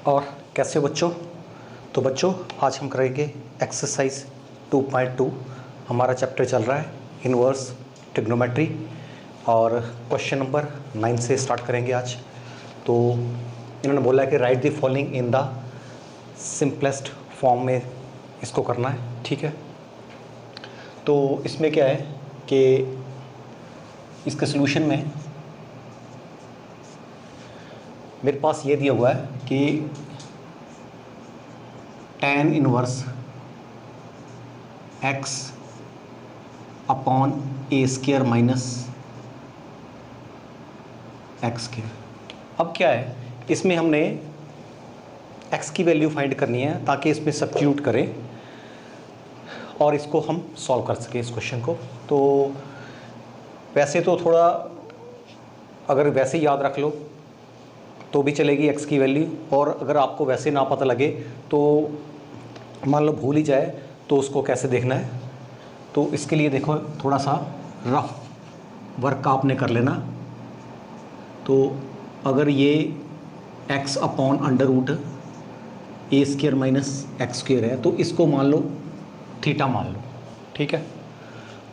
और कैसे हो बच्चों। तो बच्चों आज हम करेंगे एक्सरसाइज 2.2। हमारा चैप्टर चल रहा है इनवर्स ट्रिग्नोमेट्री और क्वेश्चन नंबर 9 से स्टार्ट करेंगे आज। तो इन्होंने बोला है कि right the following in the simplest form में इसको करना है, ठीक है। तो इसमें क्या है कि इसके सलूशन में मेरे पास ये दिया हुआ है कि tan इनवर्स x अपॉन ए स्क्वायर माइनस एक्स स्क्वायर। अब क्या है, इसमें हमने x की वैल्यू फाइंड करनी है ताकि इसमें सब्स्टिट्यूट करें और इसको हम सॉल्व कर सकें इस क्वेश्चन को। तो वैसे तो थोड़ा अगर वैसे याद रख लो तो भी चलेगी x की वैल्यू, और अगर आपको वैसे ना पता लगे तो मान लो भूल ही जाए तो उसको कैसे देखना है। तो इसके लिए देखो थोड़ा सा रफ वर्क आपने कर लेना। तो अगर ये x upon under root a square minus x square है तो इसको मान लो थीटा मान लो, ठीक है।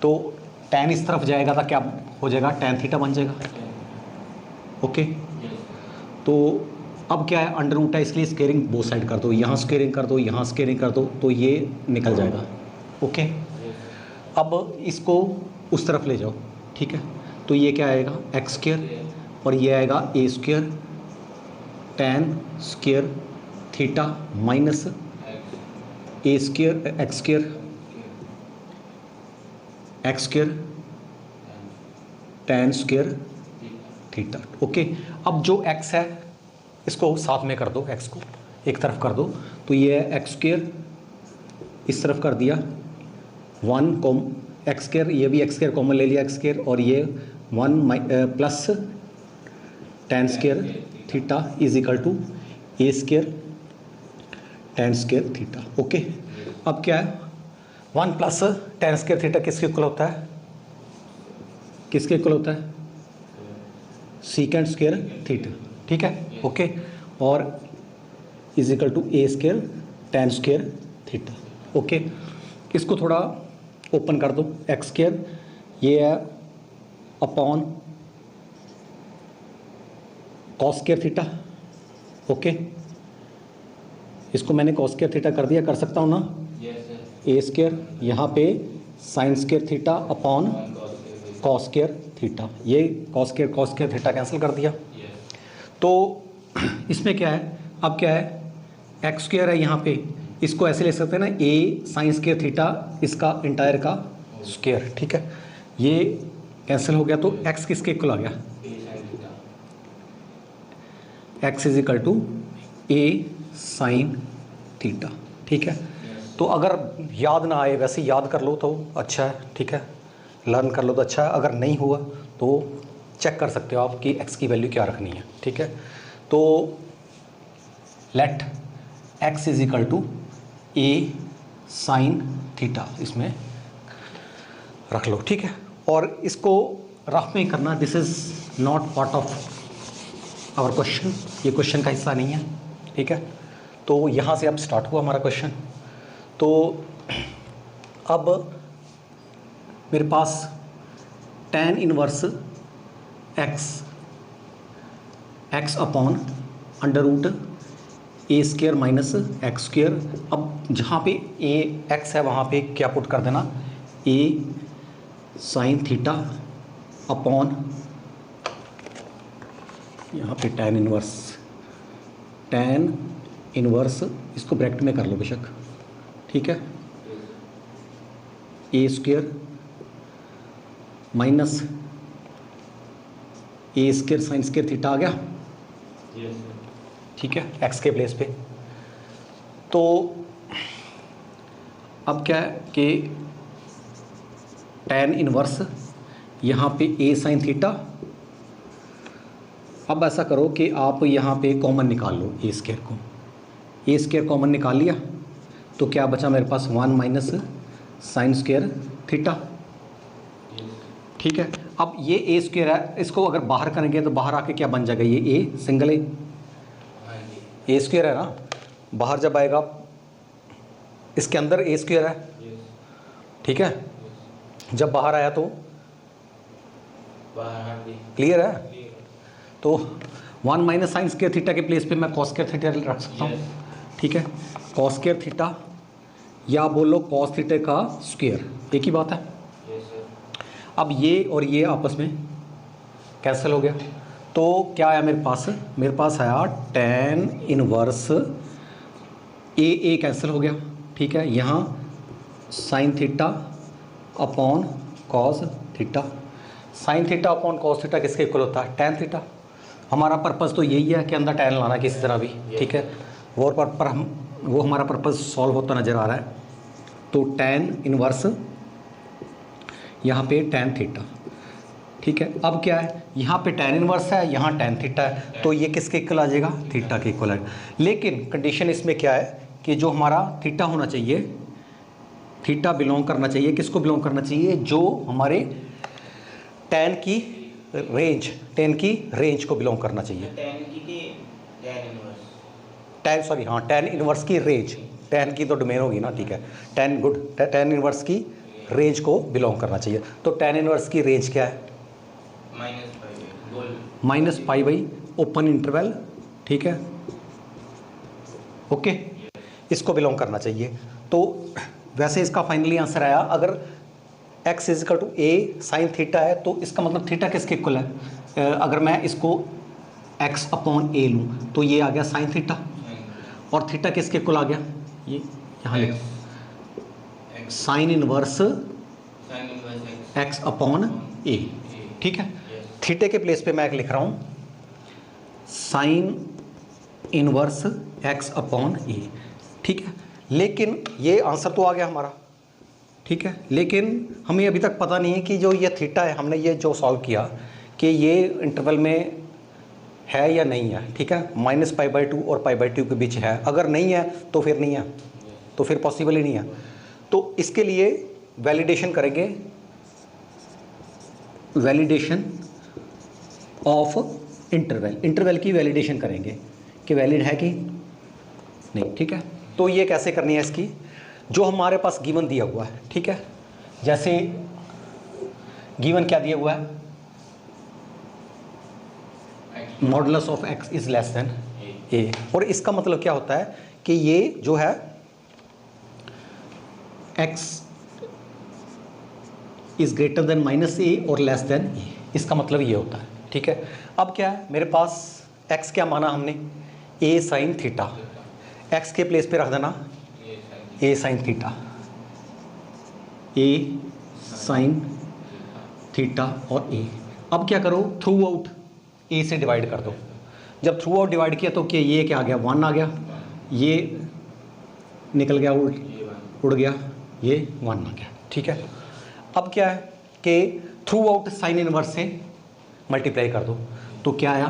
तो tan इस तरफ जाएगा तो क्या हो जाएगा, tan थीटा बन जाएगा, ओके। तो अब क्या है, अंडर रूट है इसलिए स्क्वेयरिंग बोथ साइड कर दो, यहाँ स्क्वेयरिंग कर दो, यहाँ स्क्वेयरिंग कर दो, तो ये निकल जाएगा, ओके। अब इसको उस तरफ ले जाओ, ठीक है। तो ये क्या आएगा एक्स स्क्वायर और ये आएगा a square tan square theta minus a square x square tan square theta, okay. अब जो x है इसको साथ में कर दो, x को एक तरफ कर दो, तो ये है एक्स स्क्वायर इस तरफ कर दिया 1 कॉम एक्स स्क्वायर, ये भी एक्स स्क्वायर कॉमन ले लिया एक्स स्क्वायर, और ये 1 plus tan square theta is equal to a square tan square theta, okay. अब क्या है 1 प्लस tan स्क्वायर थीटा किसके इक्वल होता है, किसके इक्वल होता है, सीकेंड स्क्वायर थीटा, ठीक है, ओके। और is equal to a square tan square theta, okay. इसको थोड़ा ओपन कर दो, एक्स स्क्वायर ये है upon cos square theta, okay. इसको मैंने कॉस स्क्वायर थीटा कर दिया, कर सकता हूँ ना, ए स्क्वायर यहाँ पे sine square theta upon cos square theta, ये कॉस स्क्वायर थीटा कैंसिल कर दिया। तो इसमें क्या है, अब क्या है एक्स स्क्वायर है यहाँ पे, इसको ऐसे ले सकते हैं ना, ए साइन स्क्वायर थीटा इसका इंटायर का स्क्वायर, ठीक है। ये कैंसिल हो गया तो एक्स किसके इक्वल आ गया, x is equal to a sine theta, ठीक है। तो अगर याद ना आए वैसे याद कर लो तो अच्छा है, ठीक है, लर्न कर लो तो अच्छा है। अगर नहीं हुआ तो चेक कर सकते हो आप कि x की वैल्यू क्या रखनी है, ठीक है। तो let x is equal to a sine theta इसमें रख लो, ठीक है। और इसको रफ में करना, this is not part of our question, ये क्वेश्चन का हिस्सा नहीं है, ठीक है। तो यहाँ से अब स्टार्ट हुआ हमारा क्वेश्चन। तो अब मेरे पास tan inverse x upon under root a square minus x square. अब जहाँ पे ए एक्स है वहाँ पे क्या पुट कर देना, ए साइन थीटा अपॉन यहाँ पे tan इनवर्स इसको ब्रैकेट में कर लो बेशक, ठीक है, ए square minus a square sine square theta आ गया, ठीक है, एक्स के प्लेस पे। तो अब क्या है कि tan इनवर्स यहाँ पे ए साइन थीटा। अब ऐसा करो कि आप यहाँ पे कॉमन निकाल लो, ए स्क्वायर को, ए स्क्वायर कॉमन निकाल लिया तो क्या बचा मेरे पास 1 माइनस साइन स्क्वायर थीटा, ठीक है। अब ये ए स्क्वायर है, इसको अगर बाहर करेंगे तो बाहर आके क्या बन जाएगा, ये a single A, A square है ना, बाहर जब आएगा इसके अंदर ए स्क्वायर है, ठीक है, जब बाहर आया तो क्लियर है। तो 1 माइनस साइन स्क्वायर थीटा के प्लेस पे मैं कॉस स्क्वायर थीटा रख सकता हूँ, ठीक है, कॉस स्क्वायर थीटा या बोलो कॉस थीटा का स्क्वायर, एक ही बात है। अब ये और ये आपस में कैंसिल हो गया, तो क्या आया मेरे पास आया tan इनवर्स ए कैंसिल हो गया, ठीक है, यहाँ sine theta upon cos theta, sine theta upon cos theta किसके इक्वल होता है, tan थीटा। हमारा पर्पज़ तो यही है कि अंदर tan लाना किसी तरह भी, ठीक है, वो हमारा पर्पज़ सॉल्व होता नज़र आ रहा है। तो tan इनवर्स यहाँ पे tan थीटा, ठीक है। अब क्या है, यहाँ पे tan इनवर्स है, यहाँ tan थीटा है, तो ये किसके इक्वल आ जाएगा, थीटा के इक्वल आएगा। लेकिन कंडीशन इसमें क्या है कि जो हमारा थीटा होना चाहिए, थीटा बिलोंग करना चाहिए, किसको बिलोंग करना चाहिए, जो हमारे tan की रेंज को बिलोंग करना चाहिए, tan इनवर्स की रेंज, tan की तो डोमेन होगी ना, ठीक है, tan इनवर्स की रेंज को बिलोंग करना चाहिए। तो tan इनवर्स की रेंज क्या है, -पाई ओपन इंटरवल, ठीक है, ओके, इसको बिलोंग करना चाहिए। तो वैसे इसका फाइनली आंसर आया, अगर x is equal to a sine theta है तो इसका मतलब थीटा किसके इक्वल है, अगर मैं इसको x अपॉन a लूँ तो ये आ गया साइन थीटा, और थीटा किसके इक्वल आ गया, ये यहाँ लिख sign inverse x upon a, ठीक है। थीटे के प्लेस पे मैं लिख रहा हूँ sign inverse x upon a, ठीक है। लेकिन ये आंसर तो आ गया हमारा, ठीक है, लेकिन हमें अभी तक पता नहीं है कि जो ये थीटा है, हमने ये जो सॉल्व किया कि ये इंटरवल में है या नहीं है, ठीक है, -π/2 और π/2 के बीच है, अगर नहीं है तो फिर नहीं है, तो फिर पॉसिबल ही नहीं है। तो इसके लिए वैलिडेशन करेंगे, वैलिडेशन ऑफ इंटरवल की वैलिडेशन करेंगे कि वैलिड है कि नहीं, ठीक है। तो ये कैसे करनी है इसकी, जो हमारे पास गिवन दिया हुआ है, ठीक है, जैसे गिवन क्या दिया हुआ है, modulus of x is less than a, और इसका मतलब क्या होता है कि ये जो है x is greater than -a और लेस देन a, इसका मतलब ये होता है, ठीक है। अब क्या है, मेरे पास x क्या माना हमने, a साइन थीटा, x के प्लेस पे रख देना a sine theta, a sine theta और a। अब क्या करो, थ्रू आउट a से डिवाइड कर दो, जब थ्रू आउट डिवाइड किया तो ये क्या आ गया, 1 आ गया, ये निकल गया, उड़ गया, ये 1 आ गया, ठीक है। अब क्या है कि थ्रू आउट साइन इनवर्स से मल्टीप्लाई कर दो, तो क्या आया,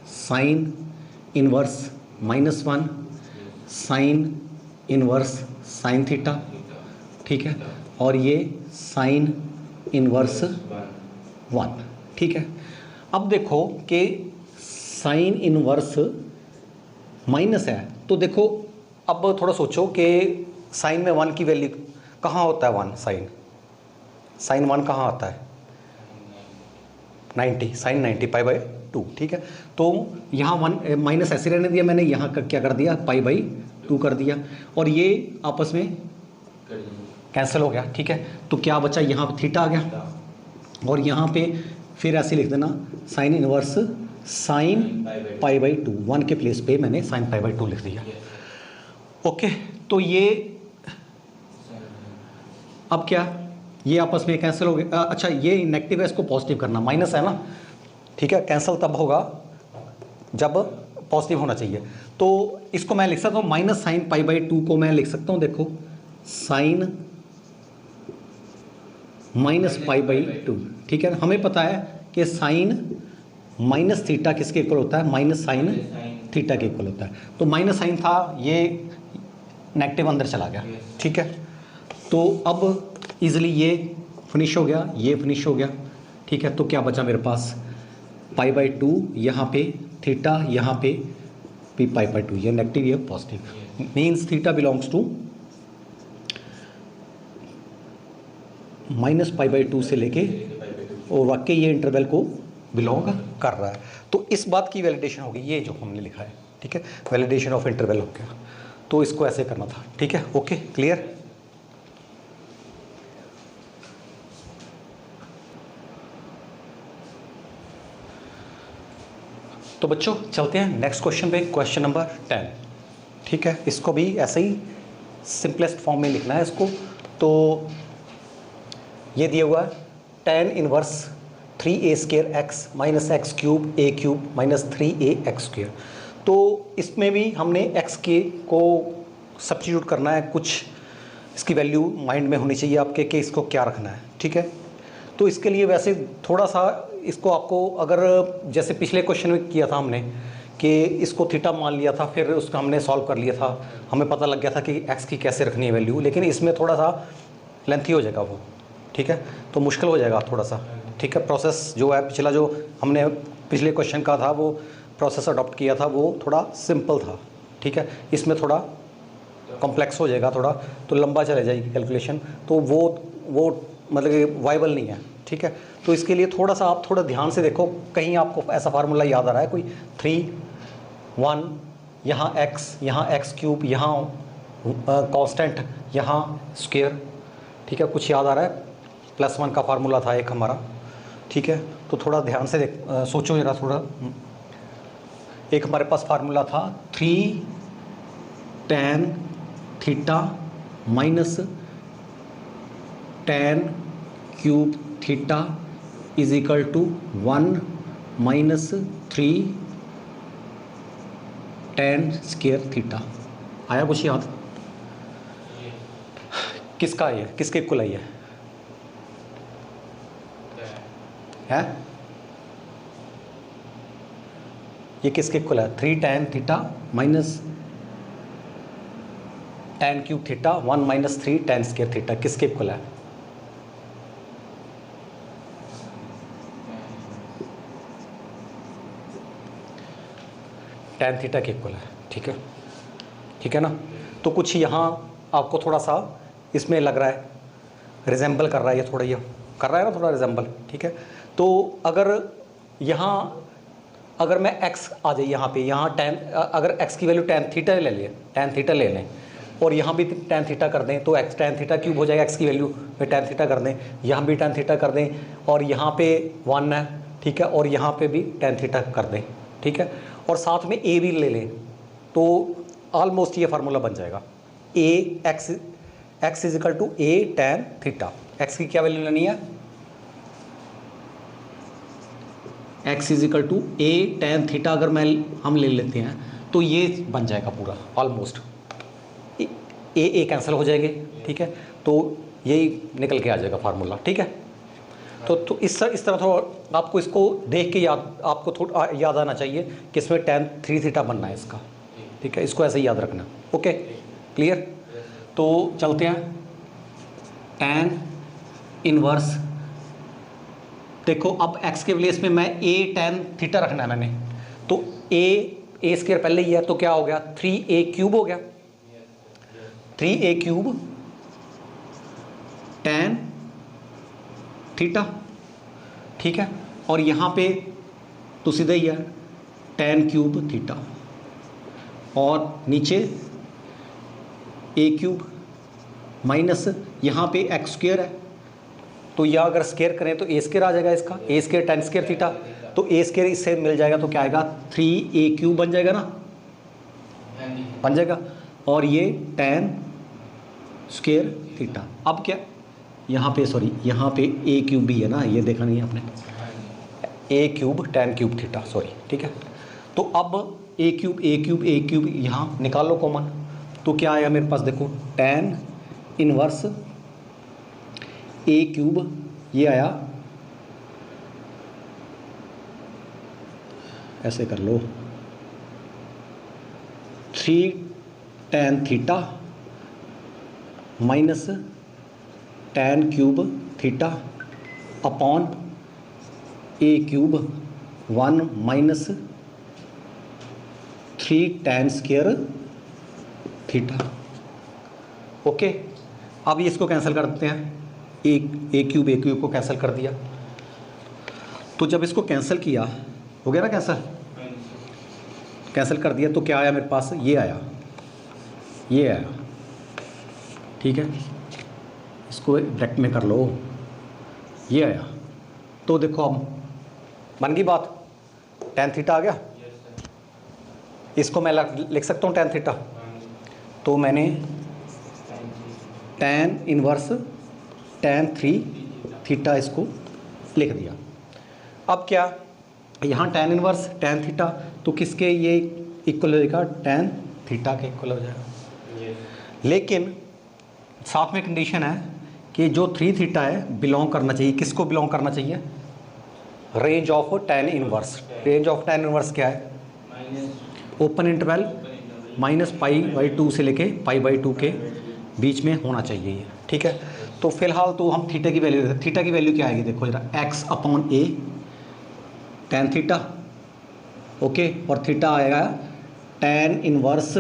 sine inverse -1 sine inverse sine theta, ठीक है, और ये साइन इनवर्स 1, ठीक है। अब देखो कि साइन इनवर्स माइनस है, तो देखो अब थोड़ा सोचो कि साइन में 1 की वैल्यू कहाँ होता है, 1 साइन 1 कहाँ आता है, 90, साइन 90 π/2, ठीक है। तो यहाँ 1 माइनस ऐसे रहने दिया मैंने, यहाँ क्या कर दिया, π/2 कर दिया, और ये आपस में कैंसिल हो गया, ठीक है। तो क्या बचा, यहाँ पे थीटा आ गया, और यहाँ पे फिर ऐसे लिख देना साइन इनवर्स साइन π/2, 1 के प्लेस पे मैंने साइन π/2 लिख दिया, ओके। तो ये अब क्या, ये आपस में कैंसिल हो गया, अच्छा ये नेगेटिव है, इसको पॉजिटिव करना, माइनस है ना, ठीक है, कैंसिल तब होगा जब पॉजिटिव होना चाहिए। तो इसको मैं लिख सकता हूँ माइनस साइन π/2 को मैं लिख सकता हूँ, देखो साइन -π/2, ठीक है। हमें पता है कि साइन माइनस थीटा किसके इक्वल होता है, माइनस साइन थीटा के इक्वल होता है। तो माइनस साइन था, ये नेगेटिव अंदर चला गया, ठीक है। तो अब इजीली ये फिनिश हो गया, ये फिनिश हो गया, ठीक है। तो क्या बचा मेरे पास, π/2 यहाँ पे, थीटा यहाँ पे पी पाई बाई 2, ये नेगेटिव ये positive, means theta belongs to minus pi by 2 से लेके, और वाकई ये इंटरवल को बिलोंग कर रहा है। तो इस बात की वैलिडेशन होगी, ये जो हमने लिखा है, ठीक है, वैलिडेशन ऑफ इंटरवल हो गया। तो इसको ऐसे करना था, ठीक है, ओके, क्लियर। तो बच्चों चलते हैं नेक्स्ट क्वेश्चन पे, क्वेश्चन नंबर 10, ठीक है। इसको भी ऐसे ही सिंपलेस्ट फॉर्म में लिखना है इसको। तो ये दिया हुआ है tan inverse 3a² x minus x cube a cube minus 3ax²। तो इसमें भी हमने x के को सब्स्टिट्यूट करना है, कुछ इसकी वैल्यू माइंड में होनी चाहिए आपके कि इसको क्या रखना है, ठीक है। तो इसके लिए वैसे थोड़ा सा इसको आपको, अगर जैसे पिछले क्वेश्चन में किया था हमने कि इसको थीटा मान लिया था, फिर उसका हमने सॉल्व कर लिया था, हमें पता लग गया था कि x की कैसे रखनी है वैल्यू, लेकिन इसमें थोड़ा सा लेंथी हो जाएगा वो, ठीक है, तो मुश्किल हो जाएगा थोड़ा सा, ठीक है। प्रोसेस जो है पिछला जो हमने पिछले क्वेश्चन का था वो प्रोसेस अडॉप्ट किया था वो थोड़ा सिंपल था, ठीक है। इसमें थोड़ा कॉम्प्लेक्स हो जाएगा, थोड़ा तो लंबा चले जाएगी कैलकुलेशन, तो वो मतलब कि वाइबल नहीं है, ठीक है। तो इसके लिए थोड़ा सा आप थोड़ा ध्यान से देखो, कहीं आपको ऐसा फार्मूला याद आ रहा है कोई 3 1, यहाँ एक्स क्यूब, यहाँ कांस्टेंट, यहाँ स्क्वायर, ठीक है, कुछ याद आ रहा है। +1 का फार्मूला था एक हमारा, ठीक है। तो थोड़ा ध्यान से सोचो जरा थोड़ा। एक हमारे पास फार्मूला था 3 tan theta minus tan cube theta is equal to 1 minus 3 tan square theta. आया कुछ याद? किसका है, किसके इक्वल है है? ये किसके इक्वल है? 3 tan theta minus tan cube theta 1 minus 3 tan square theta, किसके इक्वल है? tan थीटा के इक्वल है, ठीक है, ठीक है ना। तो कुछ यहाँ आपको थोड़ा सा इसमें लग रहा है, रिजेंबल कर रहा है, ये थोड़ा ये कर रहा है ना, थोड़ा रिजेंबल, ठीक है। तो अगर यहाँ अगर मैं x आ जाए यहाँ पे, यहाँ tan, अगर x की वैल्यू tan थीटा ले लें, tan थीटा ले लें, और यहाँ भी tan थीटा कर दें, तो x tan थीटा क्यूब हो जाएगा, x की वैल्यू में tan थीटा कर दें, यहाँ भी tan थीटा कर दें, और यहाँ पे 1 है, ठीक है, और यहाँ पे भी tan थीटा कर दें, ठीक है, और साथ में a भी ले लें, तो ऑलमोस्ट ये फार्मूला बन जाएगा। x is equal to a tan theta. x की क्या वैल्यू लेनी है? x is equal to a tan theta अगर हम ले लेते हैं तो ये बन जाएगा पूरा ऑलमोस्ट, a कैंसिल हो जाएंगे, ठीक है, तो यही निकल के आ जाएगा फार्मूला, ठीक है। तो इस तरह थोड़ा आपको इसको देख के आपको थोड़ा याद आना चाहिए कि इसमें tan 3 थीटा बनना है इसका, ठीक है, इसको ऐसे ही याद रखना, ओके, क्लियर। तो चलते हैं tan इनवर्स, देखो अब x के प्लेस में मैं a tan थीटा रखना है मैंने, तो a स्क्वायर पहले ही है, तो क्या हो गया 3a क्यूब हो गया, 3a क्यूब tan थीटा, ठीक है, और यहाँ पे तो सीधा ही है tan क्यूब थीटा, और नीचे a क्यूब माइनस यहाँ पे x स्क्वायर है, तो यह अगर स्क्वायर करें तो a स्क्वायर आ जाएगा इसका, a square tan square theta, तो a स्क्वायर इससे मिल जाएगा तो क्या आएगा 3a क्यूब बन जाएगा ना, बन जाएगा, और ये tan स्क्वायर थीटा। अब क्या यहाँ पे, सॉरी यहाँ पे a क्यूब भी है ना, ये देखा नहीं है आपने, a cube tan cube theta, sorry, ठीक है। तो अब a क्यूब यहाँ निकाल लो कॉमन, तो क्या आया मेरे पास, देखो tan इनवर्स a क्यूब, ये आया, ऐसे कर लो 3 tan theta minus tan cube theta upon a cube 1 minus 3 tan square theta. Okay, अब ये इसको कैंसिल कर देते हैं, ए क्यूब को कैंसिल कर दिया। तो जब इसको कैंसिल किया, हो गया ना कैंसिल कर दिया, तो क्या आया मेरे पास, ये आया, ठीक है, इसको ब्रैकेट में कर लो, ये आया। तो देखो अब बन गई बात, tan थीटा आ गया। इसको मैं लिख सकता हूँ tan थीटा, तो मैंने tan इनवर्स tan 3 थीटा इसको लिख दिया। अब क्या, यहाँ tan इनवर्स tan थीटा, तो किसके ये इक्वल हो जाएगा, tan थीटा के इक्वल हो जाएगा। लेकिन साथ में कंडीशन है कि जो 3 थीटा है बिलोंग करना चाहिए, किसको बिलोंग करना चाहिए, range of tan inverse. Range of tan inverse क्या है, ओपन इंटरवल -π/2 से लेके π/2 के बीच में होना चाहिए ये, ठीक है। तो फिलहाल तो हम थीटा की वैल्यू क्या आएगी, देखो जरा, x/a tan थीटा, ओके, और थीटा आएगा tan इनवर्स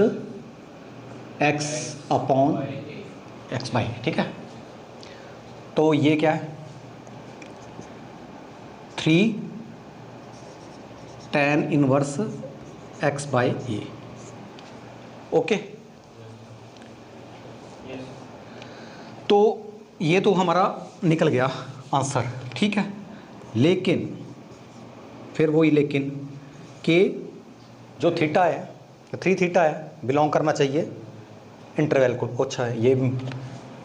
x/a, ठीक है। तो ये क्या है, 3 tan इनवर्स x/a, ओके। तो ये तो हमारा निकल गया आंसर, ठीक है। लेकिन फिर वही लेकिन कि जो थीटा है, 3 थीटा है, बिलोंग करना चाहिए इंटरवल को। अच्छा है, ये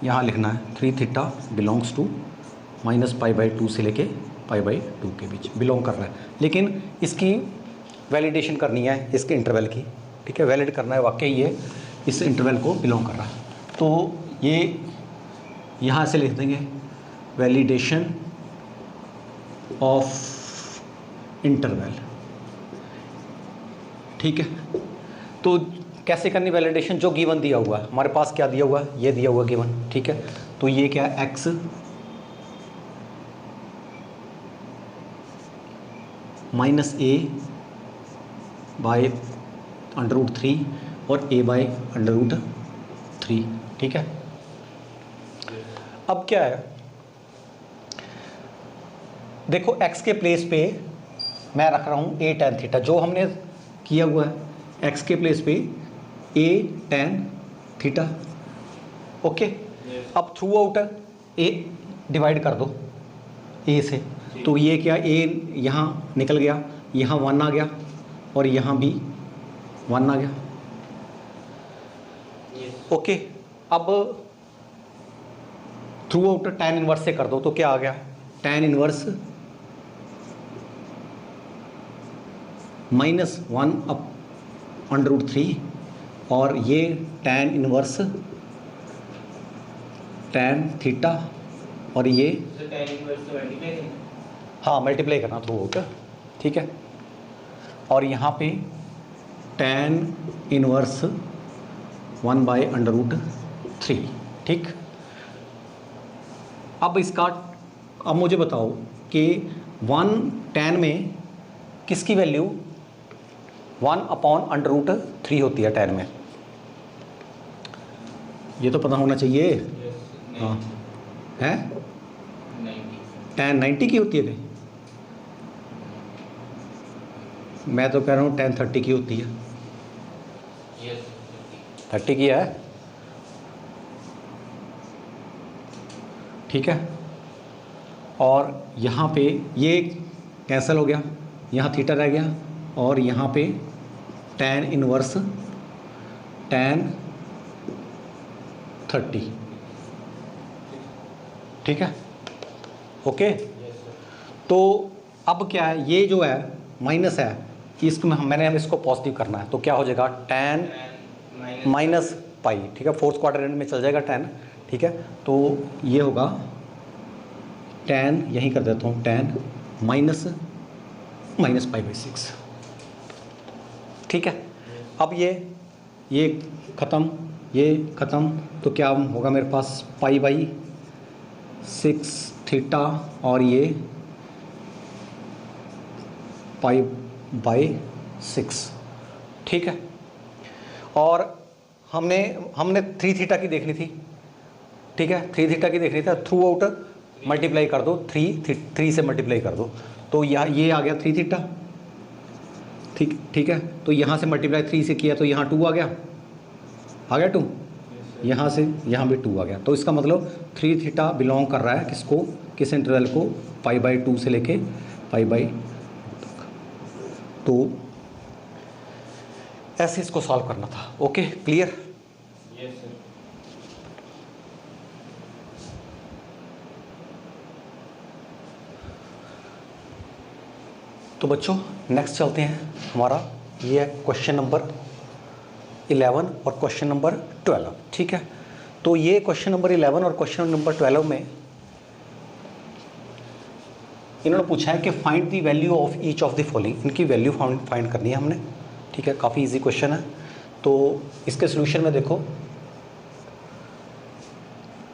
यहाँ लिखना है, 3 थीटा बिलोंग्स टू -π/2 से लेके π/2 के बीच बिलोंग कर रहा है। लेकिन इसकी वैलिडेशन करनी है, इसके इंटरवल की, ठीक है, वैलिड करना है वाकई ये इस इंटरवल को बिलोंग कर रहा है। तो ये यहाँ से लिख देंगे, वैलिडेशन ऑफ इंटरवल, ठीक है। तो कैसे करनी वैलिडेशन, जो गिवन दिया हुआ है, हमारे पास क्या दिया हुआ है, ये दिया हुआ गिवन, ठीक है। तो ये क्या है, x -a/√3 और a/√3, ठीक है। अब क्या है, देखो x के प्लेस पे मैं रख रहा हूँ a tan थीटा, जो हमने किया हुआ है, x के प्लेस पे a tan थीटा, ओके। अब थ्रू आउट a डिवाइड कर दो a से, तो ये क्या, a यहाँ निकल गया, यहाँ 1 आ गया और यहाँ भी 1 आ गया, ओके। अब थ्रू आउट tan इनवर्स से कर दो, तो क्या आ गया, tan इनवर्स -1/√3 और ये tan इनवर्स tan थीटा, और ये हाँ मल्टीप्लाई करना थ्रू आउट, ठीक है। और यहाँ पे tan इनवर्स 1/√3, ठीक। अब इसका, अब मुझे बताओ कि 1 tan में किसकी वैल्यू 1/√3 होती है tan में, ये तो पता होना चाहिए। हाँ है, tan 90 की होती है क्या? मैं तो कह रहा हूँ tan 30 की होती है। 30 की है, ठीक है। और यहाँ पे ये कैंसिल हो गया, यहाँ थीटा रह गया, और यहाँ पे tan इनवर्स tan 30, ठीक है, ओके। तो अब क्या है, ये जो है माइनस है, इसको मैंने इसको पॉजिटिव करना है, तो क्या हो जाएगा, tan -π, ठीक है, फोर्थ क्वाड्रेंट में चल जाएगा tan, ठीक है। तो ये होगा tan, यहीं कर देता हूँ, tan -π/6, ठीक है। अब ये ख़त्म, ये ख़त्म, तो क्या होगा मेरे पास, π/6 थीटा, और ये π/6, ठीक है। और हमने हमने 3 थीटा की देखनी थी, ठीक है, 3 थीटा की देखनी था, थ्रू आउट मल्टीप्लाई कर दो, 3 से मल्टीप्लाई कर दो, तो ये आ गया 3 थीटा, ठीक है। तो यहाँ से मल्टीप्लाई 3 से किया तो यहाँ 2 आ गया 2, यहाँ से यहाँ भी 2 आ गया। तो इसका मतलब 3 थीटा बिलोंग कर रहा है किसको, किस इंटरवल को, π/2 से लेके π/2 तक। तो ऐसे इसको सॉल्व करना था। Okay, clear? Yes sir. तो बच्चों नेक्स्ट चलते हैं, हमारा ये है क्वेश्चन नंबर 11 और क्वेश्चन नंबर 12, ठीक है। तो ये क्वेश्चन नंबर 11 और क्वेश्चन नंबर 12 में इन्होंने पूछा है कि find the value of each of the following, इनकी वैल्यू फाइंड करनी है हमने, ठीक है। काफ़ी इजी क्वेश्चन है। तो इसके सोल्यूशन में देखो,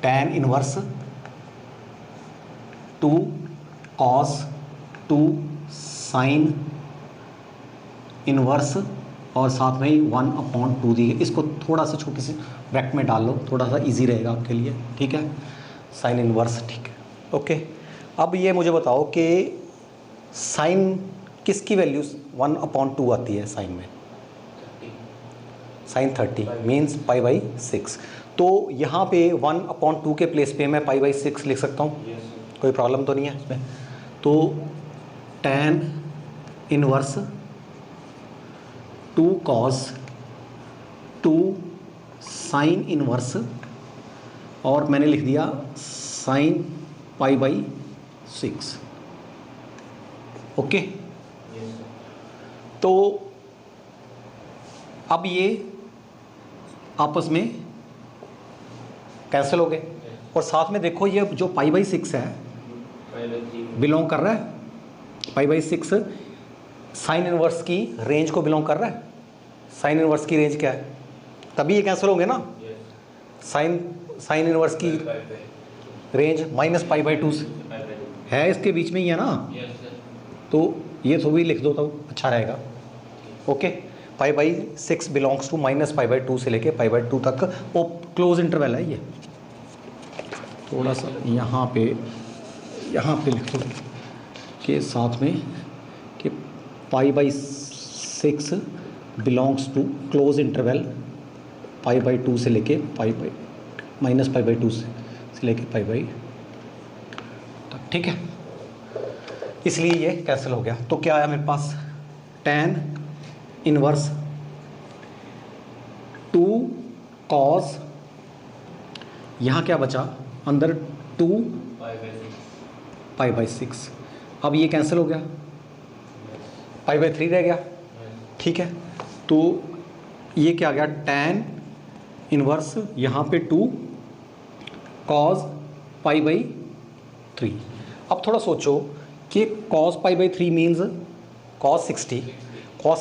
tan inverse 2 cos 2 sin inverse और साथ में ही 1/2 दी है। इसको थोड़ा सा छोटी सी ब्रैकेट में डाल लो, थोड़ा सा इजी रहेगा आपके लिए, ठीक है। साइन इनवर्स, ठीक है, ओके। अब ये मुझे बताओ कि साइन किसकी वैल्यू 1/2 आती है साइन में? Sine 30 means π/6। तो यहाँ पे 1/2 के प्लेस पे मैं π/6 लिख सकता हूँ, कोई प्रॉब्लम तो नहीं है इसमें। तो tan inverse 2 cos 2 sine inverse और मैंने लिख दिया साइन π/6, ओके। तो अब ये आपस में कैंसिल हो गए और साथ में देखो ये जो π/6 है बिलोंग कर रहा है, π/6 साइन इनवर्स की रेंज को बिलोंग कर रहा है। साइन इनवर्स की रेंज क्या है, तभी ये कैंसिल होंगे ना। साइन इनवर्स की रेंज -π/2 से है, इसके बीच में ही है ना। तो ये तो भी लिख दो तो अच्छा रहेगा, ओके। π/6 बिलोंग्स टू -π/2 से लेके π/2 तक, वो क्लोज इंटरवल है। ये थोड़ा सा यहाँ पे लिख दो के साथ में कि π/6 बिलोंग्स टू क्लोज इंटरवल π/2 से लेके -π/2 से लेके π/2 तक, ठीक है। इसलिए ये कैंसिल हो गया। तो क्या आया मेरे पास, tan इनवर्स 2 cos, यहाँ क्या बचा अंदर 2 π/6। अब ये कैंसिल हो गया, π/3 रह गया, ठीक है। तो ये क्या आ गया, tan इनवर्स यहाँ पे 2 cos π/3। अब थोड़ा सोचो कि cos π/3 मीन्स cos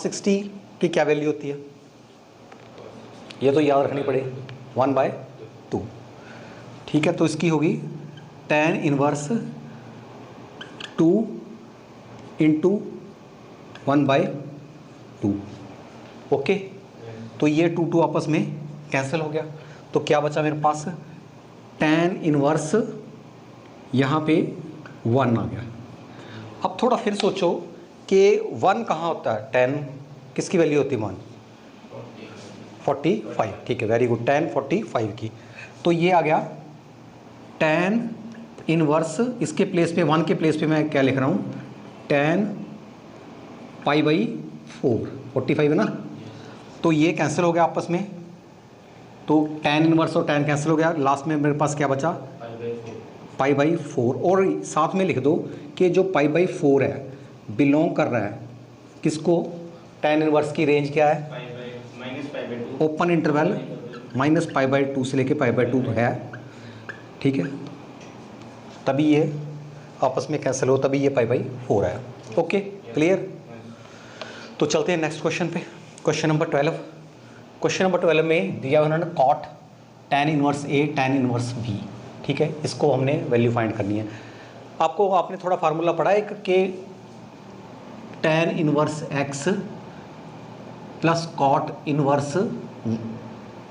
60 की क्या वैल्यू होती है, ये तो याद रखनी पड़ेगी, 1/2, ठीक है। तो इसकी होगी tan इनवर्स 2 × 1/2, ओके। तो ये 2 आपस में कैंसिल हो गया। तो क्या बचा मेरे पास, tan इनवर्स यहाँ पे 1 आ गया। अब थोड़ा फिर सोचो कि 1 कहाँ होता है, tan किसकी वैल्यू होती है, 45, ठीक है, वेरी गुड, tan 45 की। तो ये आ गया tan इनवर्स, इसके प्लेस पे 1 के प्लेस पे मैं क्या लिख रहा हूँ, tan π/4, 45 है ना। तो ये कैंसिल हो गया आपस में, तो tan इनवर्स और tan कैंसिल हो गया। लास्ट में मेरे पास क्या बचा, π/4। और साथ में लिख दो कि जो π/4 है बिलोंग कर रहा है किसको, tan इनवर्स की रेंज क्या है, ओपन इंटरवल -π/2 से लेके π/2 तो है, ठीक है। तभी ये आपस में कैंसिल हो, तभी ये π/4 है, ओके, क्लियर। तो चलते हैं नेक्स्ट क्वेश्चन पे, क्वेश्चन नंबर 12। क्वेश्चन नंबर 12 में दिया उन्होंने cot tan inverse A tan inverse B, ठीक है। इसको हमने वैल्यू फाइंड करनी है। आपने थोड़ा फार्मूला पढ़ा है कि tan inverse X plus cot inverse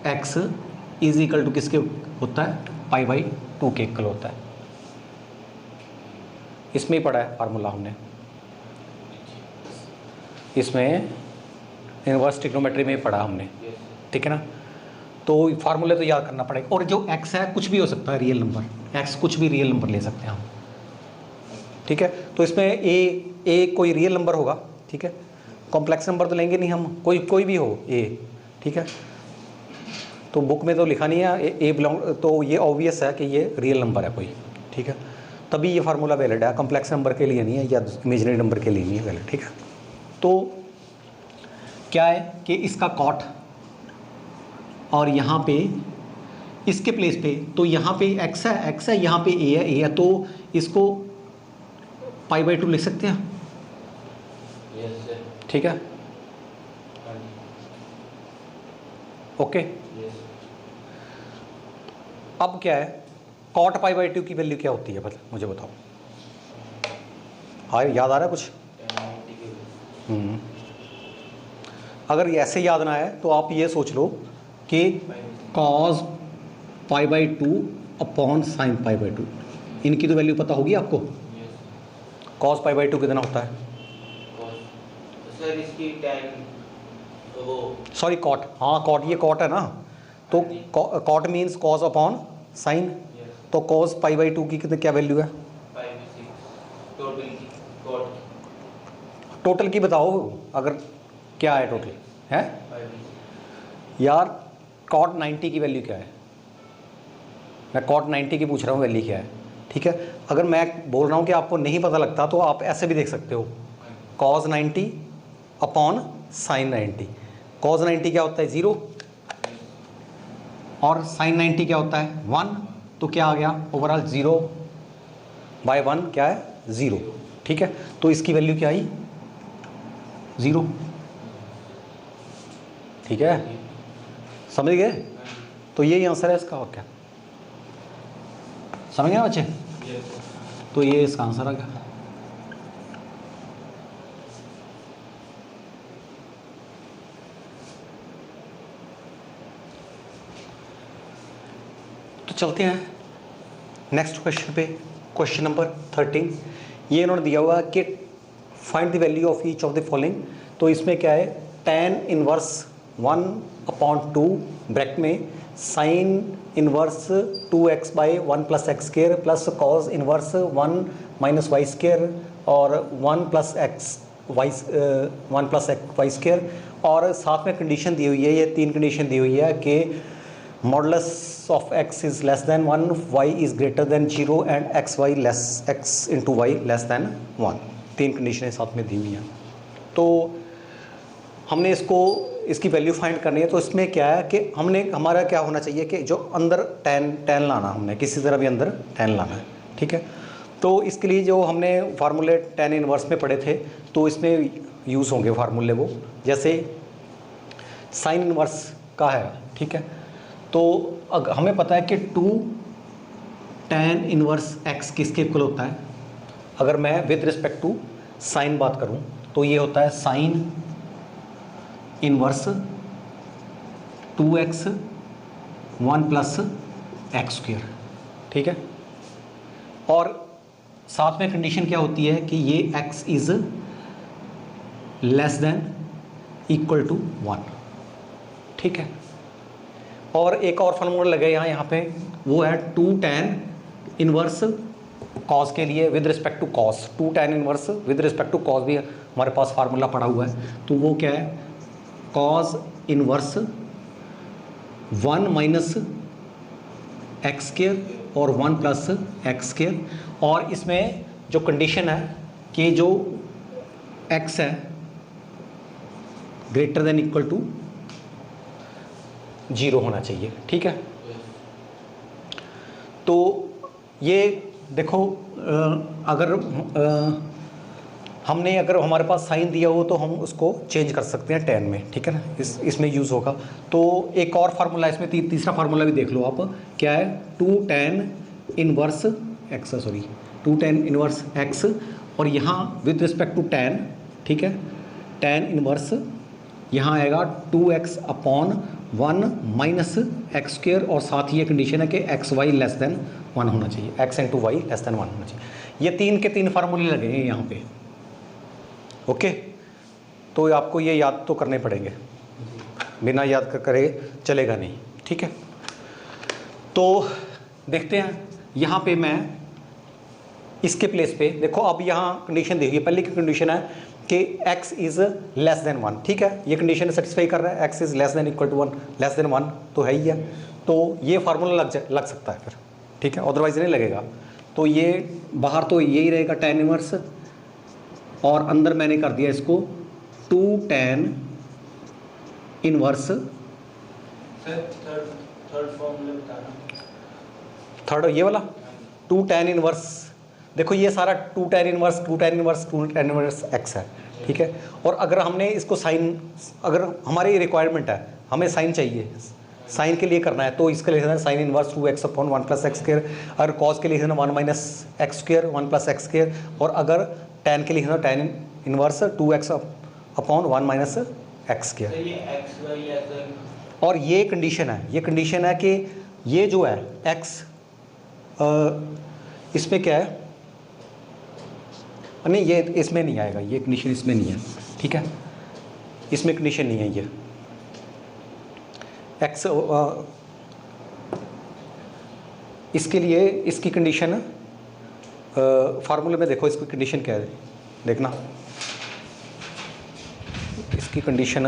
x is equal to किसके होता है, π/2 के इक्वल होता है। इसमें ही पढ़ा है फार्मूला हमने, इसमें इनवर्स ट्रिग्नोमेट्री में ही पढ़ा हमने, ठीक है ना। तो फार्मूले तो याद करना पड़ेगा। और जो एक्स है कुछ भी हो सकता है, रियल नंबर, एक्स कुछ भी रियल नंबर ले सकते हैं हम, ठीक है। तो इसमें ए कोई रियल नंबर होगा, ठीक है। कॉम्प्लेक्स नंबर तो लेंगे नहीं हम, कोई भी हो ए, ठीक है। तो बुक में तो लिखा नहीं है ए बिलोंग, तो ये ऑब्वियस है कि ये रियल नंबर है कोई, ठीक है। तभी ये फार्मूला वैलिड है, कॉम्प्लेक्स नंबर के लिए नहीं है या इमेजिनरी नंबर के लिए नहीं है वैलिड, ठीक है। तो क्या है कि इसका कॉट और यहाँ पे इसके प्लेस पे, तो यहाँ पे x है, यहाँ पे a है, तो इसको π/2 लिख सकते हैं, ठीक है, ओके। अब क्या है, कॉट π/2 की वैल्यू क्या होती है, मुझे बताओ। हाँ याद आ रहा है कुछ? अगर ऐसे याद ना है तो आप ये सोच लो कि cos π/2 अपॉन sin π/2, इनकी तो वैल्यू पता होगी आपको। cos π/2 कितना होता है? सर इसकी tan वो सॉरी कॉट, हाँ कॉट, ये कॉट है ना, तो cot means cos upon sin, तो cos π/2 की कितनी क्या वैल्यू है? 5/6 टोटल की बताओ, अगर क्या है टोटल है यार। cot 90 की वैल्यू क्या है? मैं cot 90 की पूछ रहा हूँ, वैल्यू क्या है, ठीक है। अगर मैं बोल रहा हूँ कि आपको नहीं पता लगता तो आप ऐसे भी देख सकते हो, cos 90 अपॉन sin 90। cos 90 क्या होता है 0 और sin 90 क्या होता है 1, तो क्या आ गया ओवरऑल 0/1 क्या है 0, ठीक है। तो इसकी वैल्यू क्या आई 0, ठीक है, समझ गए। तो यही आंसर है इसका, और क्या समझ गए बच्चे? तो ये इसका आंसर आ गया। तो चलते हैं नेक्स्ट क्वेश्चन पे, क्वेश्चन नंबर 13। ये इन्होंने दिया हुआ कि find the value of each of the following. तो इसमें क्या है, tan इनवर्स 1/2 ब्रैकेट में sin inverse 2x/1 + x² plus cos inverse 1 - y² और 1 + y², और साथ में कंडीशन दी हुई है, ये 3 कंडीशन दी हुई है कि modulus of x is less than 1, y is greater than 0 and x × y less than 1। 3 कंडीशनें साथ में दी हुई हैं। तो हमने इसकी वैल्यू फाइंड करनी है। तो इसमें क्या है कि हमारा क्या होना चाहिए कि जो अंदर tan लाना, हमने किसी तरह भी अंदर tan लाना है, ठीक है। तो इसके लिए जो हमने फार्मूले tan इनवर्स में पढ़े थे, तो इसमें यूज़ होंगे फार्मूले वो, जैसे sin इनवर्स का है, ठीक है। तो हमें पता है कि 2 tan इनवर्स x किसके इक्वल होता है। अगर मैं विद रिस्पेक्ट टू साइन बात करूं तो ये होता है साइन इनवर्स 2x 1 + x², ठीक है। और साथ में कंडीशन क्या होती है कि ये x is less than equal to 1, ठीक है। और एक और फार्मूला लगे यहाँ पे, वो है 2 tan इनवर्स cos के लिए with respect to cos, 2 tan inverse with respect to cos भी हमारे पास फार्मूला पड़ा हुआ है। तो वो क्या है, cos इनवर्स 1 - x² और 1 + x²। और इसमें जो कंडीशन है कि जो x है ग्रेटर देन इक्वल टू 0 होना चाहिए, ठीक है। तो ये देखो, अगर हमारे पास साइन दिया हो तो हम उसको चेंज कर सकते हैं tan में, ठीक है ना, इसमें यूज़ होगा। तो एक और फार्मूला इसमें, तीसरा फार्मूला भी देख लो आप, क्या है 2 tan इनवर्स x, और यहाँ विद रिस्पेक्ट टू tan, ठीक है, tan इनवर्स यहाँ आएगा 2x upon 1 minus x square और साथ ही ये कंडीशन है कि एक्स वाई लेस देन 1 होना चाहिए, x into y less than 1 होना चाहिए। ये 3 के 3 फार्मूले लगे हैं यहाँ पे। ओके, तो आपको ये याद तो करने पड़ेंगे, बिना याद करे चलेगा नहीं। ठीक है, तो देखते हैं यहाँ पे मैं इसके प्लेस पे देखो, अब यहाँ कंडीशन देखिए, पहले की कंडीशन है कि x इज़ लेस देन 1। ठीक है, ये कंडीशन सेटिस्फाई कर रहा है, x is less than equal to 1, less than 1 तो है ही है, तो ये फार्मूला लग सकता है फिर। ठीक है, अदरवाइज नहीं लगेगा। तो ये बाहर तो यही रहेगा tan इनवर्स, और अंदर मैंने कर दिया इसको 2 tan इनवर्स। थर्ड फॉर्मूला बताना। थर्ड ये वाला 2 tan इनवर्स, देखो ये सारा 2 tan इनवर्स x है। ठीक है, और अगर हमने इसको साइन, अगर हमारी रिक्वायरमेंट है, हमें साइन चाहिए, साइन के लिए करना है, तो इसके लिए sine inverse 2x upon 1 plus x square, अगर कॉस के लिए 1 minus x square 1 plus x square, और अगर tan के लिए tan inverse 2x upon 1 minus x square. और ये कंडीशन है, ये कंडीशन है कि ये जो है x इसमें क्या है, नहीं ये इसमें नहीं आएगा, ये कंडीशन इसमें नहीं है। ठीक है, इसमें कंडीशन नहीं है ये x, इसके लिए इसकी कंडीशन फार्मूले में देखो, इसकी कंडीशन क्या है देखना, इसकी condition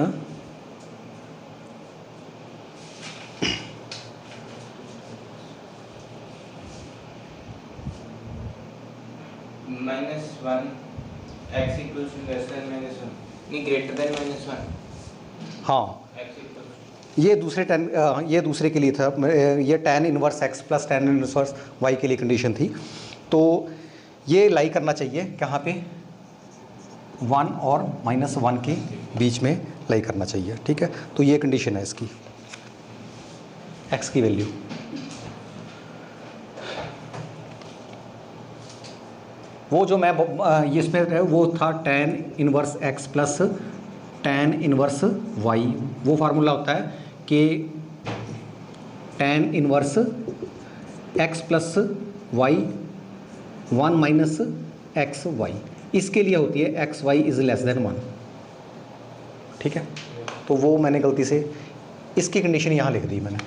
-1 x equals to less than -1 नहीं ग्रेटर देन -1। हाँ, x इक्वल्स ये दूसरे ये दूसरे के लिए था, ये tan inverse x plus tan inverse y के लिए कंडीशन थी। तो ये लाई करना चाहिए कहाँ पे, 1 और -1 के बीच में लाई करना चाहिए। ठीक है, तो ये कंडीशन है इसकी, x की वैल्यू। वो जो मैं ये इसमें वो था tan inverse x plus tan inverse y, वो फार्मूला होता है कि tan inverse x plus y 1 minus x y, इसके लिए होती है x y is less than 1। ठीक है, तो वो मैंने गलती से इसकी कंडीशन यहाँ लिख दी मैंने।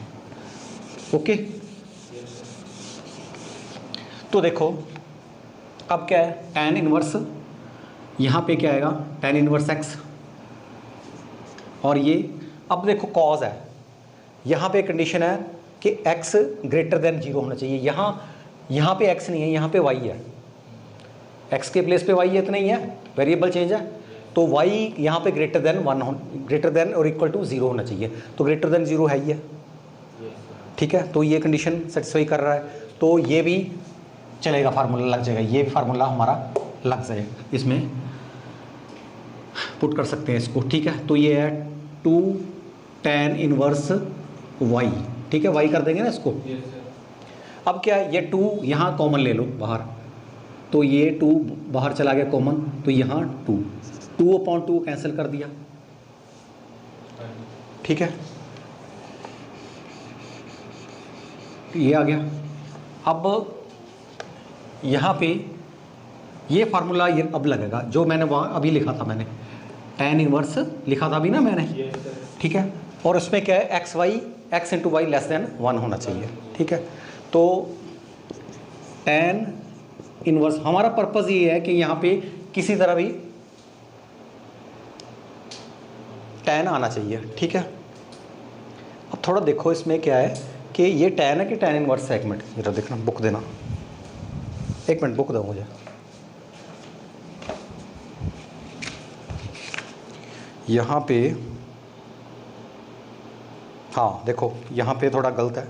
ओके, तो देखो अब क्या है, tan इनवर्स यहाँ पे क्या आएगा, tan इनवर्स x, और ये अब देखो कॉज है, यहाँ पे कंडीशन है कि x ग्रेटर देन 0 होना चाहिए। यहाँ पे x नहीं है, यहाँ पे y है, x के प्लेस पे y है, इतना ही है, वेरिएबल चेंज है, तो y यहाँ पे ग्रेटर देन 1 ग्रेटर देन और इक्वल टू 0 होना चाहिए, तो ग्रेटर देन 0 है ही है। ठीक है, तो ये कंडीशन सेटिस्फाई कर रहा है, तो ये भी चलेगा, फार्मूला लग जाएगा, ये भी फार्मूला हमारा लग जाएगा, इसमें पुट कर सकते हैं इसको। ठीक है, तो ये है 2 tan इनवर्स y। ठीक है, y कर देंगे ना इसको। अब क्या है, ये 2 यहाँ कॉमन ले लो बाहर, तो ये 2 बाहर चला गया कॉमन, तो यहाँ 2 अपॉन 2 कैंसिल कर दिया। ठीक है, ये आ गया। अब यहाँ पे ये फार्मूला ये अब लगेगा जो मैंने वहाँ अभी लिखा था, मैंने tan इनवर्स लिखा था अभी ना मैंने। ठीक है, और उसमें क्या है, x y x into y less than 1 होना चाहिए। ठीक है, तो tan इनवर्स, हमारा पर्पज़ ये है कि यहाँ पे किसी तरह भी tan आना चाहिए। ठीक है, अब थोड़ा देखो इसमें क्या है कि ये tan है कि tan इनवर्स है। एक मिनट जरा देखना, बुक देना, एक मिनट बुक दो मुझे। यहाँ पे हाँ देखो, यहाँ पे थोड़ा गलत है,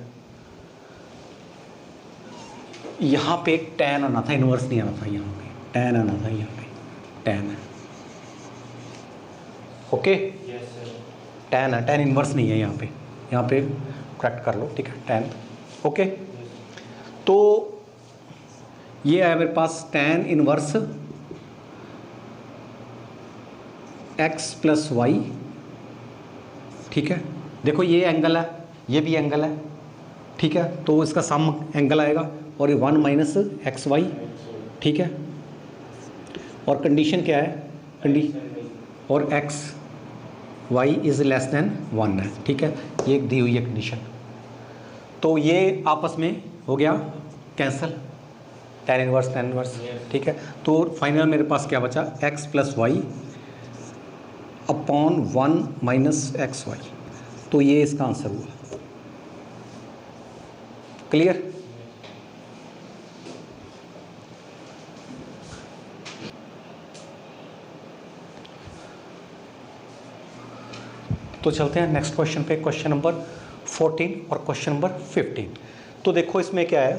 यहाँ पे tan आना था, इनवर्स नहीं आना था, यहाँ पे tan आना था, यहाँ पे tan है। ओके, tan है, tan इनवर्स नहीं है यहाँ पे करेक्ट कर लो। ठीक है, tan। ओके, तो ये है मेरे पास tan inverse x plus y. ठीक है, देखो ये एंगल है, ये भी एंगल है, ठीक है, तो इसका सम एंगल आएगा और ये 1 माइनस एक्स वाई, ठीक है। और कंडीशन क्या है, और x y is less than 1 है, ठीक है, ये एक दी हुई है कंडीशन। तो ये आपस में हो गया कैंसिल, tan इनवर्स, ठीक है। तो फाइनल मेरे पास क्या बचा, x plus y upon 1 minus x y. तो ये इसका आंसर हुआ। क्लियर? तो चलते हैं नेक्स्ट क्वेश्चन पे, क्वेश्चन नंबर 14 और क्वेश्चन नंबर 15। तो देखो इसमें क्या है,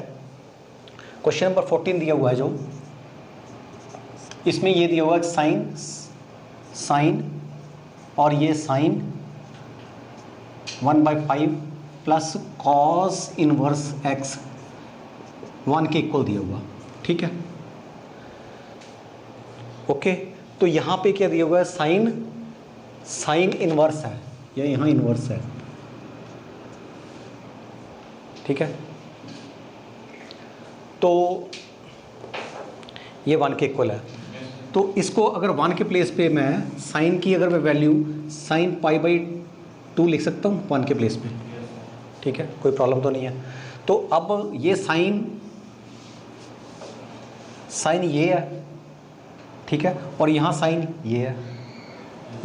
क्वेश्चन नंबर 14 दिया हुआ है जो, इसमें ये दिया हुआ है साइन और ये sine 1/5 plus cos inverse x 1 के इक्वल दिया हुआ, ठीक है, ओके। तो यहाँ पे क्या दिया हुआ है, साइन इनवर्स है, या यहाँ इनवर्स है, ठीक है। तो ये 1 के इक्वल है, तो इसको अगर 1 के प्लेस पे मैं साइन की अगर मैं वैल्यू साइन π/2 लिख सकता हूँ 1 के प्लेस पे, ठीक है, कोई प्रॉब्लम तो नहीं है। तो अब ये साइन ये है, ठीक है, और यहाँ साइन ये है,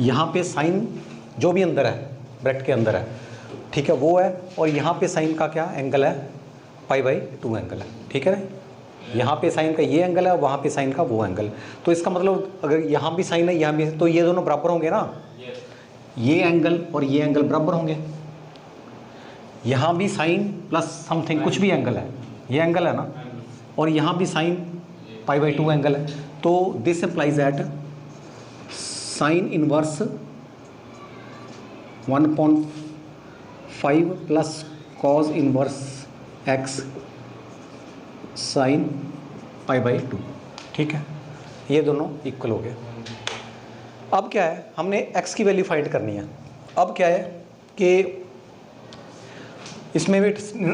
यहाँ पे साइन जो भी अंदर है ब्रैकेट के अंदर है, ठीक है, वो है, और यहाँ पे साइन का क्या एंगल है, π/2 एंगल है, ठीक है ना। यहाँ पे साइन का ये एंगल है, वहाँ पे साइन का वो एंगल। तो इसका मतलब अगर यहाँ भी साइन है यहाँ भी, तो ये दोनों बराबर होंगे ना, ये एंगल और ये एंगल बराबर होंगे। यहाँ भी साइन प्लस समथिंग कुछ भी एंगल है, ये एंगल है ना, और यहाँ भी साइन π/2 एंगल है। तो this implies that sine inverse 1/5 plus cos inverse x sine π/2, ठीक है, ये दोनों इक्वल हो गए। अब क्या है, हमने x की वैल्यू फाइंड करनी है। अब क्या है कि इसमें भी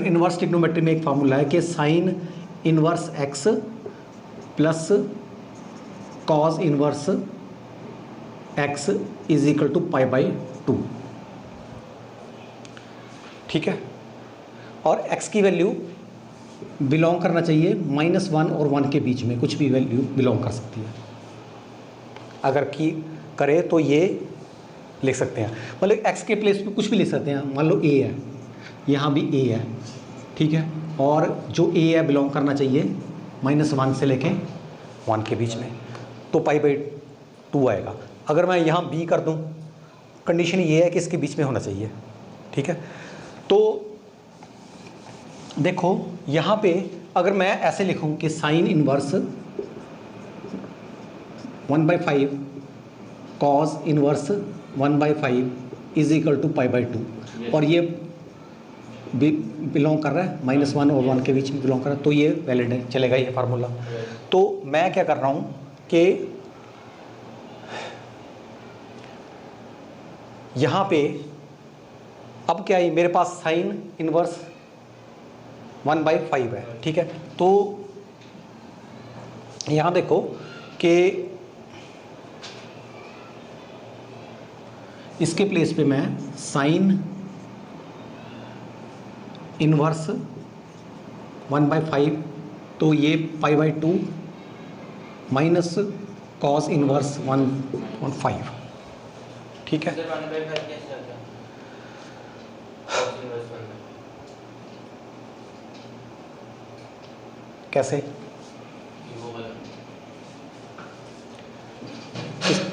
इनवर्स ट्रिग्नोमेट्री में एक फार्मूला है कि sine inverse x plus cos inverse x is equal to π/2, ठीक है। और x की वैल्यू बिलोंग करना चाहिए -1 और 1 के बीच में, कुछ भी वैल्यू बिलोंग कर सकती है। अगर की करे तो ये लिख सकते हैं, मतलब x के प्लेस पे कुछ भी लिख सकते हैं। मान लो a है, यहाँ भी a है, ठीक है, और जो a है बिलोंग करना चाहिए -1 से लेके 1 के बीच में, तो π/2 आएगा। अगर मैं यहाँ b कर दूँ, कंडीशन ये है कि इसके बीच में होना चाहिए, ठीक है। तो देखो यहाँ पे अगर मैं ऐसे लिखूँ कि sine inverse 1/5 cos inverse 1/5 is equal to π/2, और ये बिलोंग कर रहा है -1 और 1 के बीच में बिलोंग कर रहा है, तो ये वैलिड है, चलेगा ये फार्मूला। तो मैं क्या कर रहा हूँ कि यहाँ पे अब क्या है, मेरे पास साइन इनवर्स 1/5 है, ठीक है। तो यहाँ देखो कि इसके प्लेस पे मैं साइन इनवर्स 1/5, तो ये π/2 माइनस कॉस इनवर्स 1/5, ठीक है। कैसे,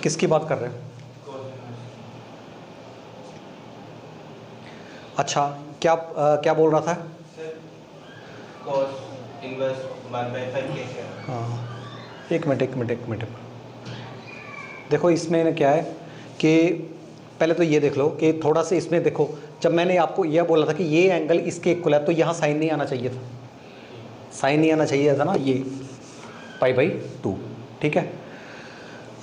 किसकी बात कर रहे हैं? अच्छा, क्या बोल रहा था? cos इनवर्स 1/5 कैसे? हाँ, एक मिनट। देखो इसमें क्या है कि पहले तो ये देख लो कि थोड़ा सा इसमें देखो, जब मैंने आपको यह बोला था कि ये एंगल इसके इक्वल है, तो यहाँ साइन नहीं आना चाहिए था, साइन नहीं आना चाहिए था ना, ये π/2, ठीक है।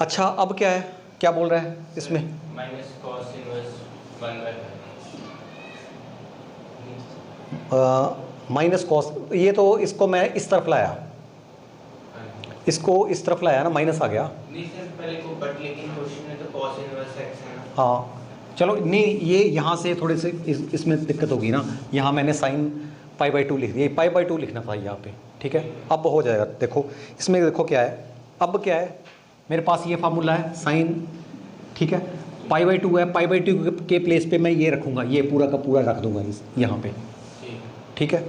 अच्छा, अब क्या है, क्या बोल रहा है इसमें? Minus cos inverse 1/5। Minus cos, ये तो इसको मैं इस तरफ लाया, इसको इस तरफ लाया ना, माइनस आ गया। नहीं सर पहले को बट, लेकिन क्वेश्चन में तो cos इनवर्स x है ना। हाँ चलो, नहीं ये यहाँ से थोड़े से इसमें दिक्कत होगी ना, यहाँ मैंने साइन π/2 लिख दिया, π/2 लिखना था यहाँ पे, ठीक है। अब हो जाएगा, देखो इसमें देखो क्या है, अब क्या है मेरे पास ये फार्मूला है साइन, ठीक है, π/2 है, π/2 के प्लेस पे मैं ये रखूँगा, ये पूरा का पूरा रख दूंगा इस यहाँ पे, ठीक है।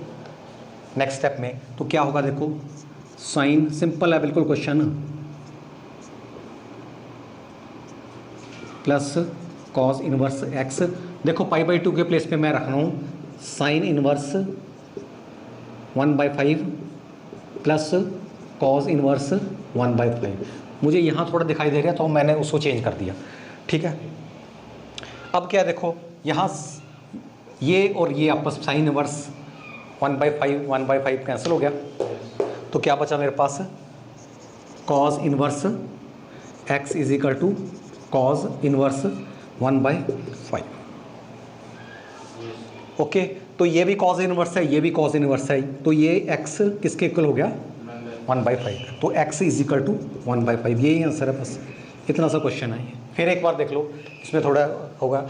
नेक्स्ट स्टेप में तो क्या होगा, देखो साइन, सिंपल है बिल्कुल question, plus cos inverse x, देखो π/2 के प्लेस पे मैं रख रहा हूँ sign inverse 1/5 plus cos inverse 1/5। मुझे यहाँ थोड़ा दिखाई दे रहा है तो मैंने उसको चेंज कर दिया, ठीक है। अब क्या देखो यहाँ ये और ये आपस साइन इनवर्स 1/5 कैंसिल हो गया, तो क्या बचा मेरे पास, cos inverse x is equal to cos inverse 1/5। Okay, तो ये भी कॉस इनवर्स है, ये भी कॉस इनवर्स है, तो ये x किसके इक्वल हो गया 1/5, तो x इज इक्वल टू 1/5, यही आंसर है, बस इतना सा क्वेश्चन है। फिर एक बार देख लो, इसमें थोड़ा होगा,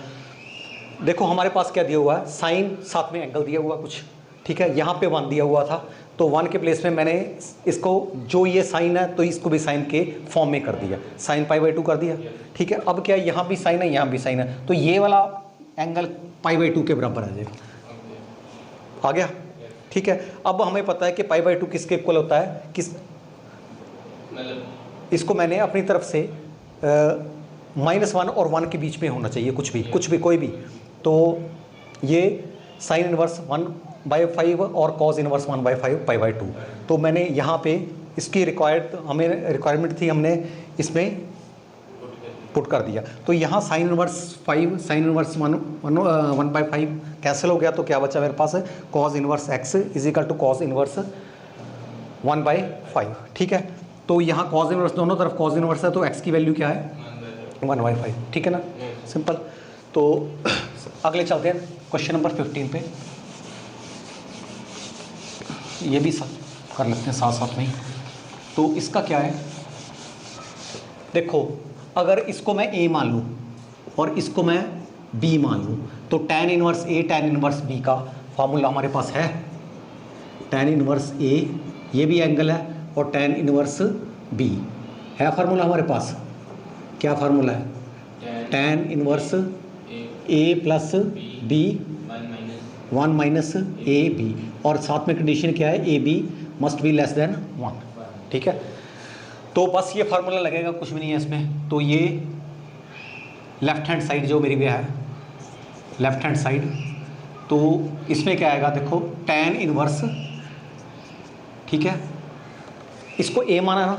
देखो हमारे पास क्या दिया हुआ है, साइन साथ में एंगल दिया हुआ कुछ, ठीक है, यहाँ पे 1 दिया हुआ था, तो 1 के प्लेस में मैंने इसको, जो ये साइन है तो इसको भी साइन के फॉर्म में कर दिया, साइन π/2 कर दिया, ठीक है। अब क्या है, यहाँ भी साइन है, यहाँ भी साइन है, तो ये वाला एंगल π/2 के बराबर आ जाएगा, आ गया, ठीक है। अब हमें पता है कि π/2 किसके इक्वल होता है, किस, इसको मैंने अपनी तरफ से -1 और 1 के बीच में होना चाहिए, कुछ भी कोई भी, तो ये साइन इनवर्स 1/5 और कॉस इनवर्स 1/5 π/2, तो मैंने यहाँ पे इसकी रिक्वायरमेंट थी, हमने इसमें पुट कर दिया, तो यहाँ sine inverse 5 sine inverse 1/5 cancel हो गया, तो क्या बचा मेरे पास, cos inverse x is equal to cos inverse 1/5, ठीक है। तो यहाँ कॉस इनवर्स दोनों तरफ कॉस इनवर्स है, तो x की वैल्यू क्या है 1/5, ठीक है ना, सिंपल। तो अगले चलते हैं क्वेश्चन नंबर 15 पे, ये भी कर लेते हैं साथ साथ में ही। तो इसका क्या है, देखो अगर इसको मैं a मान लूँ और इसको मैं b मान लूँ, तो tan inverse a tan inverse b का फार्मूला हमारे पास है, tan इनवर्स a ये भी एंगल है और tan इनवर्स b है फार्मूला हमारे पास, क्या फार्मूला है, tan inverse a plus b 1 minus a b, और साथ में कंडीशन क्या है, a b must be less than 1, ठीक है। तो बस ये फार्मूला लगेगा, कुछ भी नहीं है इसमें। तो ये लेफ्ट हैंड साइड जो मेरी भी है, लेफ्ट हैंड साइड, तो इसमें क्या आएगा, देखो tan इनवर्स, ठीक है, इसको a माना ना,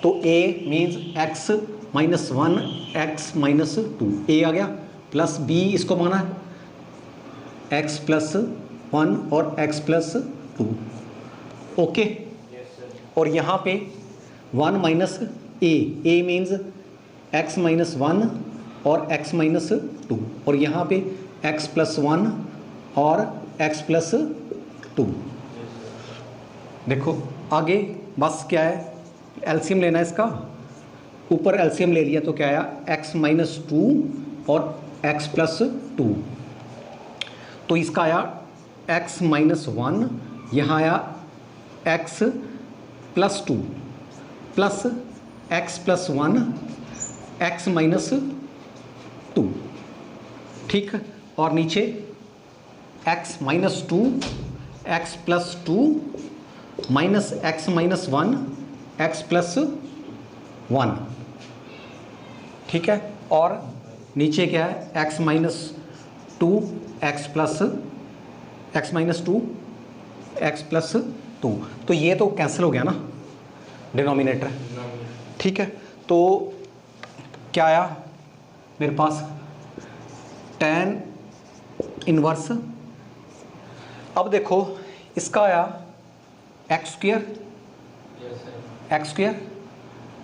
तो a means x minus 1 x minus 2, a आ गया, प्लस b इसको माना x प्लस 1 और x प्लस 2, ओके। और यहाँ पे 1 minus a means x minus 1 और x माइनस 2, और यहाँ पे x प्लस 1 और x प्लस 2। देखो आगे बस क्या है, एलसीएम लेना है इसका, ऊपर एलसीएम ले लिया तो क्या आया, x माइनस 2 और x प्लस 2, तो इसका आया x माइनस 1, यहाँ आया x plus 2 plus x plus 1 x minus 2, ठीक है, और नीचे x minus 2 x plus 2 minus x minus 1 x plus 1, ठीक है, और नीचे क्या है, x minus 2 x plus x minus 2 x plus 2, तो ये तो कैंसिल हो गया ना डिनोमिनेटर, ठीक है। तो क्या आया मेरे पास, tan इनवर्स, अब देखो इसका आया x square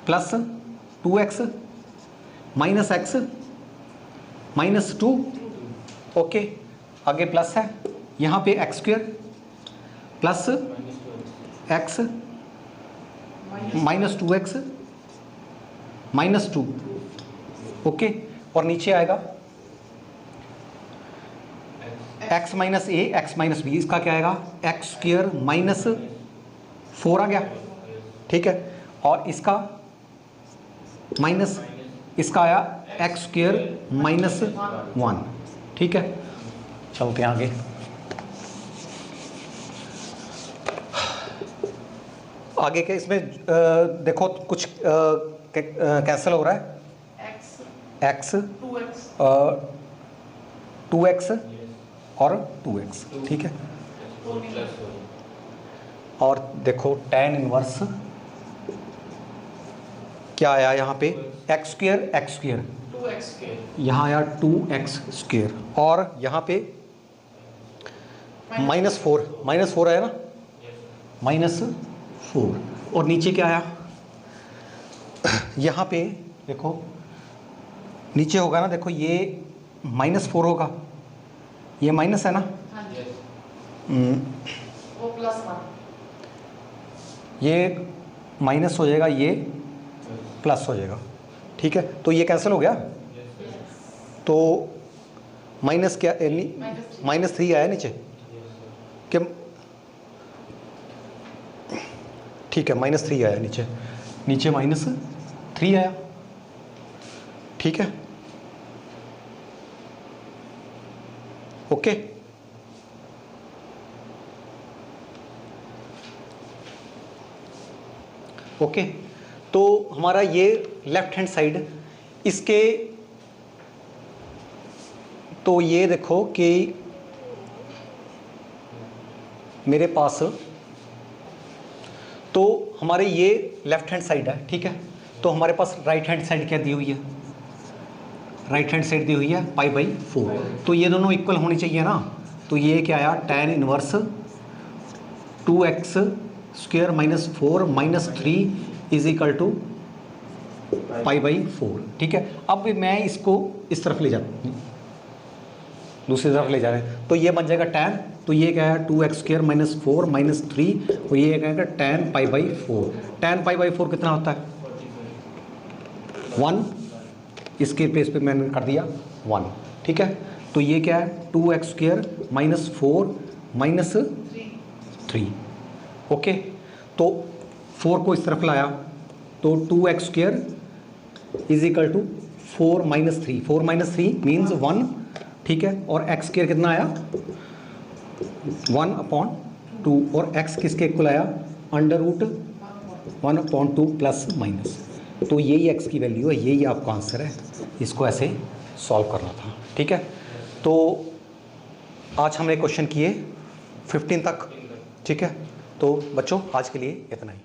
plus 2x minus x minus 2, okay. आगे प्लस है, यहाँ पे x square plus x minus 2x minus 2, okay. और नीचे आएगा x माइनस ए एक्स माइनस बी, इसका क्या आएगा एक्स स्क्वायर माइनस 4 आ गया, ठीक है। और इसका माइनस, इसका आया एक्स स्क्वायर माइनस 1, ठीक है। चलते हैं आगे। आगे के इसमें देखो कुछ कैंसिल हो रहा है, x 2x और 2x, ठीक है। और देखो tan इनवर्स क्या आया यहाँ पे एक्स स्क्वायर यहाँ आया 2x स्क्वायर, और यहाँ पे माइनस 4 आया ना, माइनस 4। और नीचे क्या आया यहाँ पे देखो, नीचे होगा ना, देखो ये माइनस 4 होगा, ये माइनस है ना, वो प्लस 1, ये माइनस हो जाएगा, ये प्लस हो जाएगा, ठीक है। तो ये कैंसिल हो गया, तो माइनस क्या माइनस 3 आया नीचे, कि ठीक है माइनस 3 आया नीचे, नीचे माइनस 3 आया, ठीक है, ओके। ओके, तो हमारा ये लेफ्ट हैंड साइड, इसके तो ये देखो कि मेरे पास, तो हमारे ये लेफ्ट हैंड साइड है, ठीक है। तो हमारे पास राइट हैंड साइड क्या दी हुई है, राइट हैंड साइड दी हुई है π/4, तो ये दोनों इक्वल होनी चाहिए ना। तो ये क्या आया tan inverse 2x square minus 4 minus 3 is equal to π/4, ठीक है। अब मैं इसको इस तरफ ले जाता हूँ, दूसरी तरफ ले जा रहे हैं, तो ये बन जाएगा tan, तो ये क्या है 2x स्क्वायर माइनस 4 माइनस 3, और ये क्या है tan π/4। tan π/4 कितना होता है 1, इसके प्लेस पे मैंने कर दिया 1, ठीक है। तो ये क्या है 2x square minus 4 minus 3, okay. तो 4 को इस तरफ लाया, तो 2x square is equal to 4 minus 3, 4 minus 3 means 1, ठीक है। और x स्क्वायर कितना आया 1/2, और x किसके इक्वल आया √1/2 प्लस माइनस। तो यही x की वैल्यू है, यही आपका आंसर है, इसको ऐसे सॉल्व करना था, ठीक है। तो आज हमने क्वेश्चन किए 15 तक, ठीक है। तो बच्चों आज के लिए इतना ही।